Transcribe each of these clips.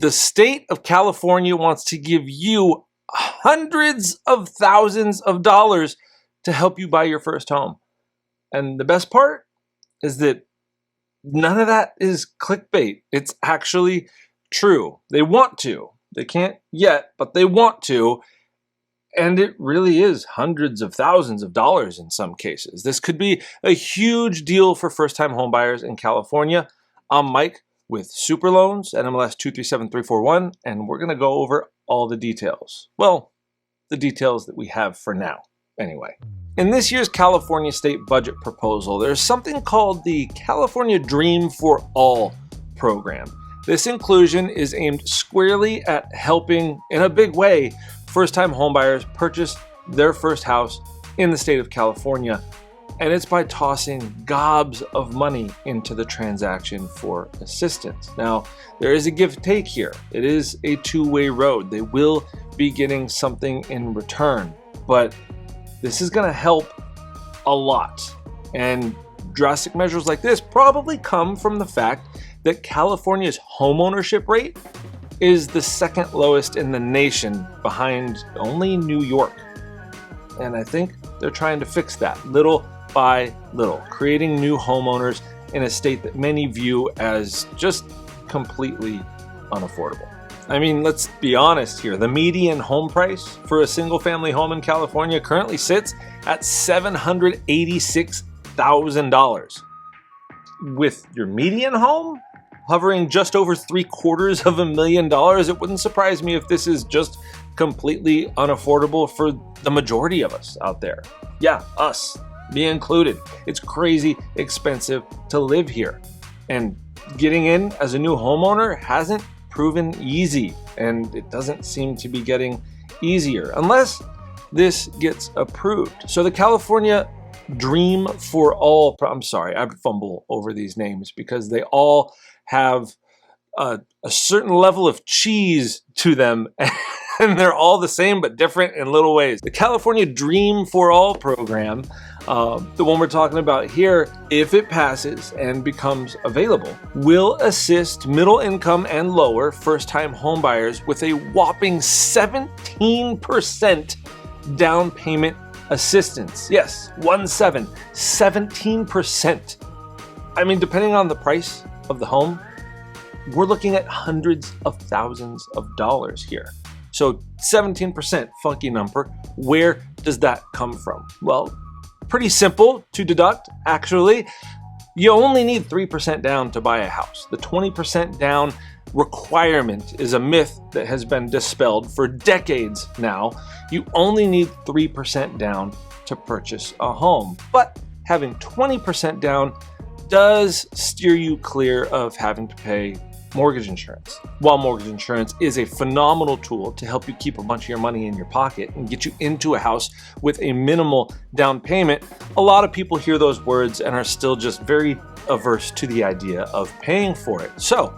The state of California wants to give you hundreds of thousands of dollars to help you buy your first home. And the best part is that none of that is clickbait. It's actually true. They want to. They can't yet, but they want to. And it really is hundreds of thousands of dollars in some cases. This could be a huge deal for first-time homebuyers in California. I'm Mike with Super Loans at MLS 237341, and we're going to go over all the details. Well, the details that we have for now, anyway. In this year's California state budget proposal, there's something called the California Dream for All program. This inclusion is aimed squarely at helping, in a big way, first-time homebuyers purchase their first house in the state of California, and it's by tossing gobs of money into the transaction for assistance. Now, there is a give-take here. It is a two-way road. They will be getting something in return, but this is going to help a lot. And drastic measures like this probably come from the fact that California's homeownership rate is the second lowest in the nation, behind only New York. And I think they're trying to fix that little by little, creating new homeowners in a state that many view as just completely unaffordable. I mean, let's be honest here. The median home price for a single family home in California currently sits at $786,000. With your median home hovering just over $750,000, it wouldn't surprise me if this is just completely unaffordable for the majority of us out there. Yeah, us, me included. It's crazy expensive to live here. And getting in as a new homeowner hasn't proven easy, and it doesn't seem to be getting easier unless this gets approved. So the California Dream for All, I'm sorry, I fumble over these names because they all have a certain level of cheese to them, and they're all the same but different in little ways. The California Dream for All program, the one we're talking about here, if it passes and becomes available, will assist middle income and lower first-time homebuyers with a whopping 17% down payment assistance. Yes, 17%. I mean, depending on the price of the home, we're looking at hundreds of thousands of dollars here. So 17%, funky number. Where does that come from? Well, pretty simple to deduct, actually. You only need 3% down to buy a house. The 20% down requirement is a myth that has been dispelled for decades now. You only need 3% down to purchase a home. But having 20% down does steer you clear of having to pay mortgage insurance. While mortgage insurance is a phenomenal tool to help you keep a bunch of your money in your pocket and get you into a house with a minimal down payment, a lot of people hear those words and are still just very averse to the idea of paying for it. So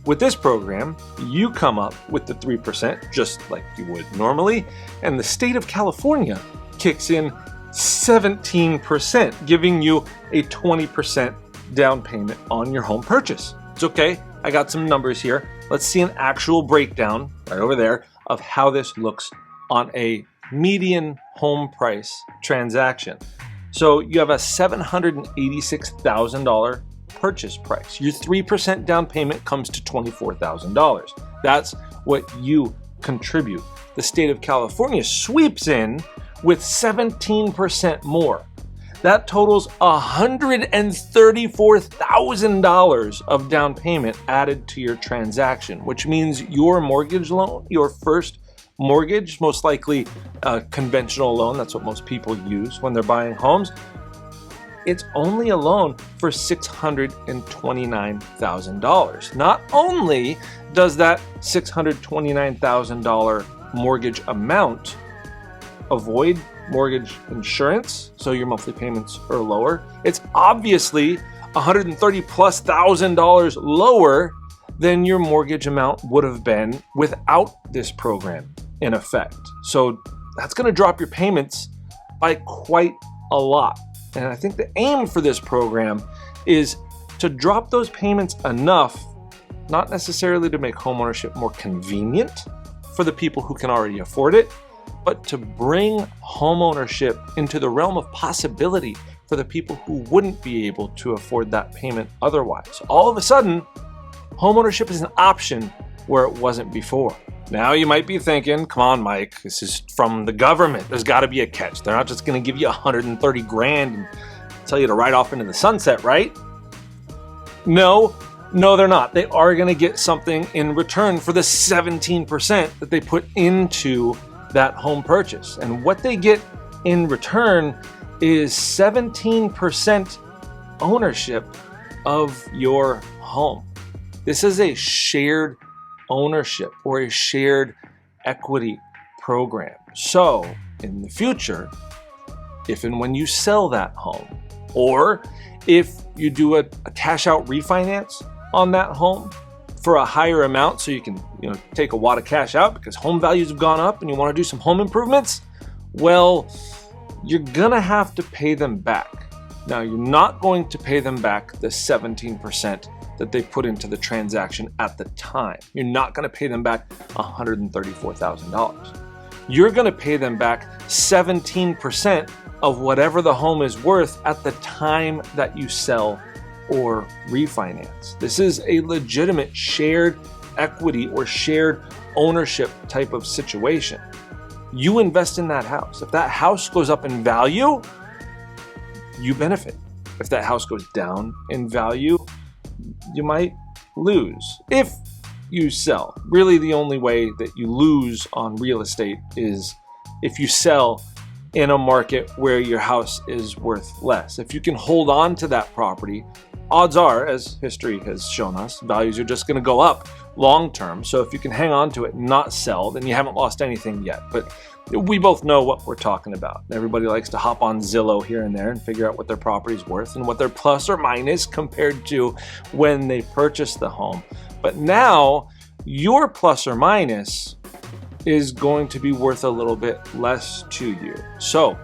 with this program, you come up with the 3% just like you would normally, and the state of California kicks in 17%, giving you a 20% down payment on your home purchase. It's okay. I got some numbers here. Let's see an actual breakdown right over there of how this looks on a median home price transaction. So you have a $786,000 purchase price. Your 3% down payment comes to $24,000. That's what you contribute. The state of California sweeps in with 17% more. That totals $134,000 of down payment added to your transaction, which means your mortgage loan, your first mortgage, most likely a conventional loan, that's what most people use when they're buying homes, it's only a loan for $629,000. Not only does that $629,000 mortgage amount avoid mortgage insurance, so your monthly payments are lower, it's obviously $130,000+ lower than your mortgage amount would have been without this program in effect. So that's going to drop your payments by quite a lot. And I think the aim for this program is to drop those payments enough not necessarily to make homeownership more convenient for the people who can already afford it, but to bring homeownership into the realm of possibility for the people who wouldn't be able to afford that payment otherwise. All of a sudden, homeownership is an option where it wasn't before. Now you might be thinking, come on, Mike, this is from the government. There's got to be a catch. They're not just going to give you 130 grand and tell you to ride off into the sunset, right? No, they're not. They are going to get something in return for the 17% that they put into that home purchase. And what they get in return is 17% ownership of your home. This is a shared ownership or a shared equity program. So in the future, if and when you sell that home, or if you do a cash out refinance on that home for a higher amount, so you can take a wad of cash out because home values have gone up and you want to do some home improvements, well, you're gonna have to pay them back. Now, you're not going to pay them back the 17% that they put into the transaction at the time. You're not gonna pay them back $134,000. You're gonna pay them back 17% of whatever the home is worth at the time that you sell or refinance. This is a legitimate shared equity or shared ownership type of situation. You invest in that house. If that house goes up in value, you benefit. If that house goes down in value, you might lose. If you sell, really the only way that you lose on real estate is if you sell in a market where your house is worth less. If you can hold on to that property, odds are, as history has shown us, values are just going to go up long term. So if you can hang on to it and not sell, then you haven't lost anything yet. But we both know what we're talking about. Everybody likes to hop on Zillow here and there and figure out what their property's worth and what their plus or minus compared to when they purchased the home. But now your plus or minus is going to be worth a little bit less to you. So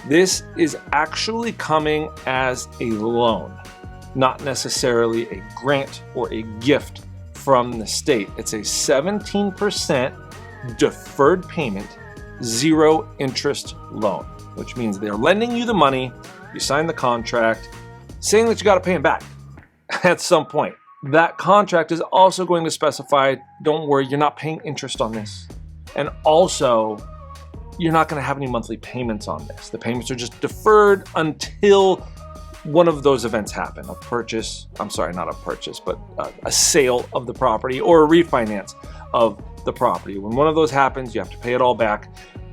this is actually coming as a loan, not necessarily a grant or a gift from the state. It's a 17% deferred payment, zero interest loan, which means they're lending you the money, you sign the contract, saying that you got to pay them back at some point. That contract is also going to specify, don't worry, you're not paying interest on this. And also, you're not going to have any monthly payments on this. The payments are just deferred until one of those events happen. A sale of the property or a refinance of the property. When one of those happens, you have to pay it all back,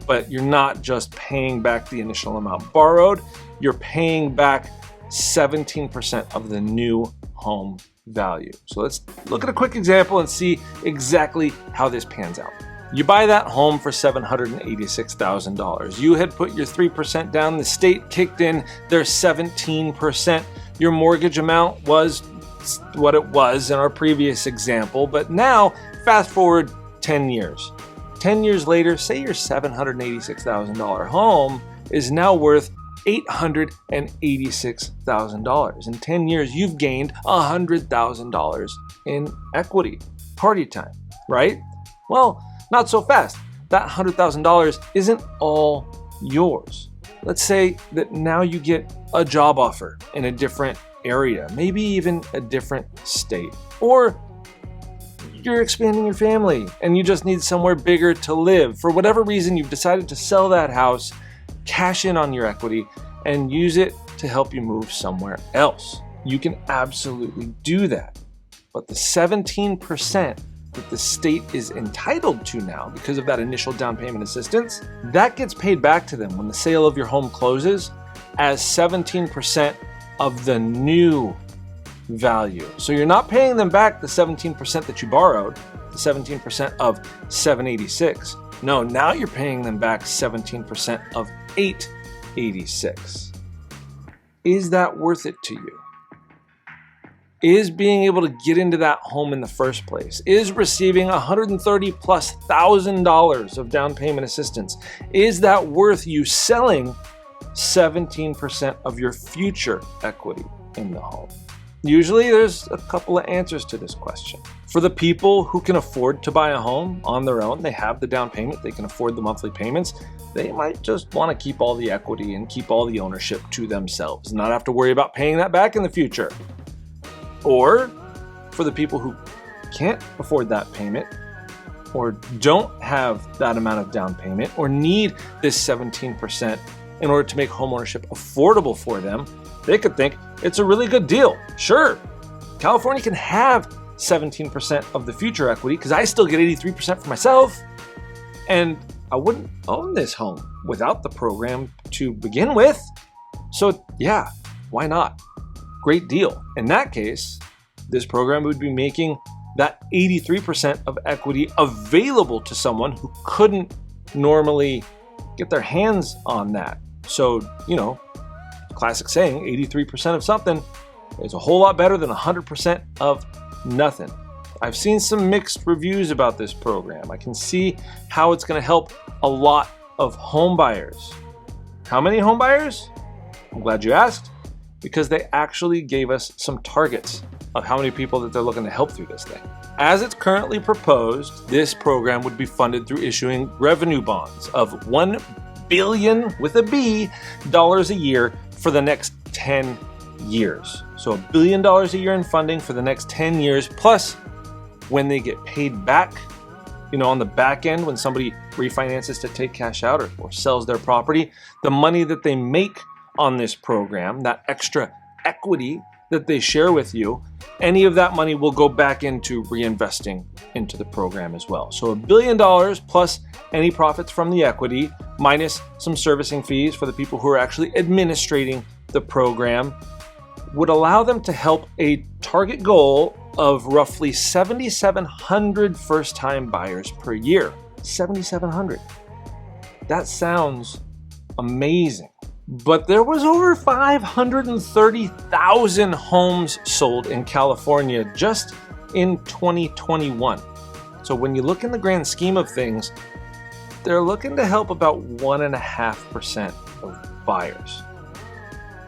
but you're not just paying back the initial amount borrowed, you're paying back 17% of the new home value. So let's look at a quick example and see exactly how this pans out. You buy that home for $786,000. You had put your 3% down, the state kicked in their 17%. Your mortgage amount was what it was in our previous example, but now fast forward 10 years. 10 years later, say your $786,000 home is now worth $886,000. In 10 years, you've gained $100,000 in equity. Party time, right? Well, not so fast. That $100,000 isn't all yours. Let's say that now you get a job offer in a different area, maybe even a different state, or you're expanding your family and you just need somewhere bigger to live. For whatever reason, you've decided to sell that house, cash in on your equity, and use it to help you move somewhere else. You can absolutely do that. But the 17% that the state is entitled to now because of that initial down payment assistance, that gets paid back to them when the sale of your home closes as 17% of the new value. So you're not paying them back the 17% that you borrowed, the 17% of 786. No, now you're paying them back 17% of 886. Is that worth it to you? Is being able to get into that home in the first place, is receiving $130,000+ of down payment assistance, is that worth you selling 17% of your future equity in the home? Usually there's a couple of answers to this question. For the people who can afford to buy a home on their own, they have the down payment, they can afford the monthly payments, they might just want to keep all the equity and keep all the ownership to themselves, not have to worry about paying that back in the future. Or for the people who can't afford that payment, or don't have that amount of down payment, or need this 17% in order to make homeownership affordable for them, they could think it's a really good deal. Sure, California can have 17% of the future equity because I still get 83% for myself, and I wouldn't own this home without the program to begin with. So yeah, why not? Great deal. In that case, this program would be making that 83% of equity available to someone who couldn't normally get their hands on that. So, classic saying, 83% of something is a whole lot better than 100% of nothing. I've seen some mixed reviews about this program. I can see how it's going to help a lot of home buyers. How many home buyers? I'm glad you asked, because they actually gave us some targets of how many people that they're looking to help through this thing. As it's currently proposed, this program would be funded through issuing revenue bonds of $1 billion with a B dollars a year for the next 10 years. So $1 billion a year in funding for the next 10 years, plus when they get paid back, on the back end, when somebody refinances to take cash out or sells their property, the money that they make on this program, that extra equity that they share with you, any of that money will go back into reinvesting into the program as well. So $1 billion plus any profits from the equity, minus some servicing fees for the people who are actually administrating the program, would allow them to help a target goal of roughly 7,700 first-time buyers per year. 7,700. That sounds amazing. But there was over 530,000 homes sold in California just in 2021. So when you look in the grand scheme of things, they're looking to help about 1.5% of buyers.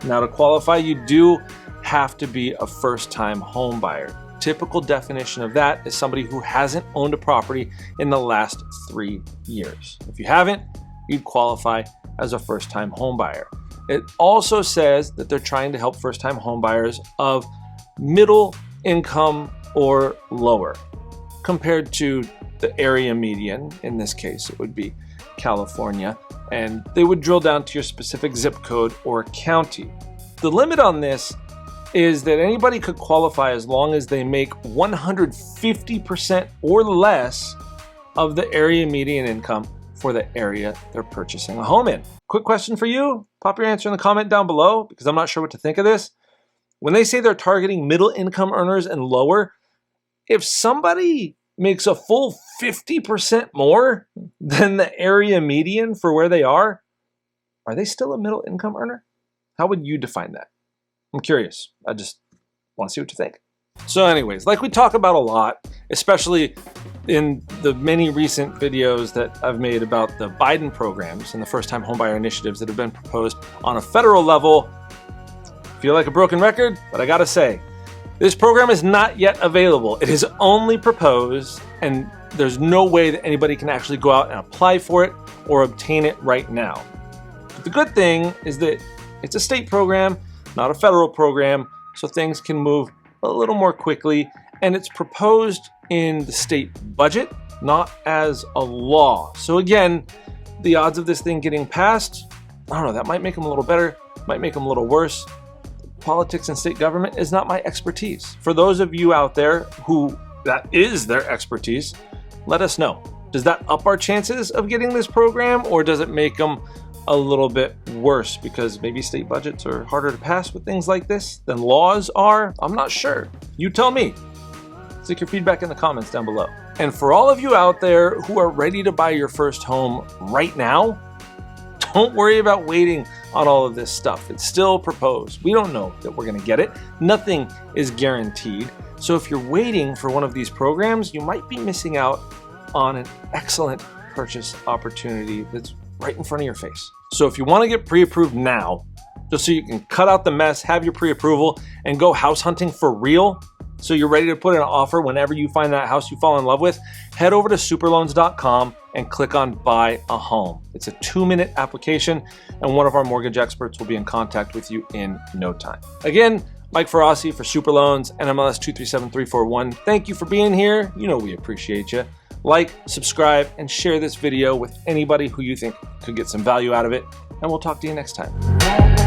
Now, to qualify, you do have to be a first-time home buyer. Typical definition of that is somebody who hasn't owned a property in the last 3 years. If you haven't, you'd qualify as a first-time home buyer. It also says that they're trying to help first-time home buyers of middle income or lower, compared to the area median. In this case, it would be California, and they would drill down to your specific zip code or county. The limit on this is that anybody could qualify as long as they make 150% or less of the area median income for the area they're purchasing a home in. Quick question for you. Pop your answer in the comment down below, because I'm not sure what to think of this. When they say they're targeting middle income earners and lower, if somebody makes a full 50% more than the area median for where they are they still a middle income earner? How would you define that? I'm curious. I just want to see what you think. So anyways, like we talk about a lot, especially in the many recent videos that I've made about the Biden programs and the first-time homebuyer initiatives that have been proposed on a federal level, feel like a broken record, but I gotta say, this program is not yet available. It is only proposed, and there's no way that anybody can actually go out and apply for it or obtain it right now. But the good thing is that it's a state program, not a federal program, so things can move a little more quickly, and it's proposed in the state budget, not as a law. So again, the odds of this thing getting passed, I don't know, that might make them a little better, might make them a little worse. Politics and state government is not my expertise. For those of you out there who that is their expertise, let us know. Does that up our chances of getting this program, or does it make them a little bit worse because maybe state budgets are harder to pass with things like this than laws are? I'm not sure. You tell me. Stick your feedback in the comments down below. And for all of you out there who are ready to buy your first home right now, don't worry about waiting on all of this stuff. It's still proposed. We don't know that we're going to get it. Nothing is guaranteed. So if you're waiting for one of these programs, you might be missing out on an excellent purchase opportunity that's right in front of your face. So if you want to get pre-approved now, just so you can cut out the mess, have your pre-approval, and go house hunting for real, so you're ready to put in an offer whenever you find that house you fall in love with, head over to superloans.com and click on Buy a Home. It's a 2-minute application, and one of our mortgage experts will be in contact with you in no time. Again, Mike Ferrasi for Super Loans, NMLS 237341. Thank you for being here. You know we appreciate you. Like, subscribe, and share this video with anybody who you think could get some value out of it, and we'll talk to you next time.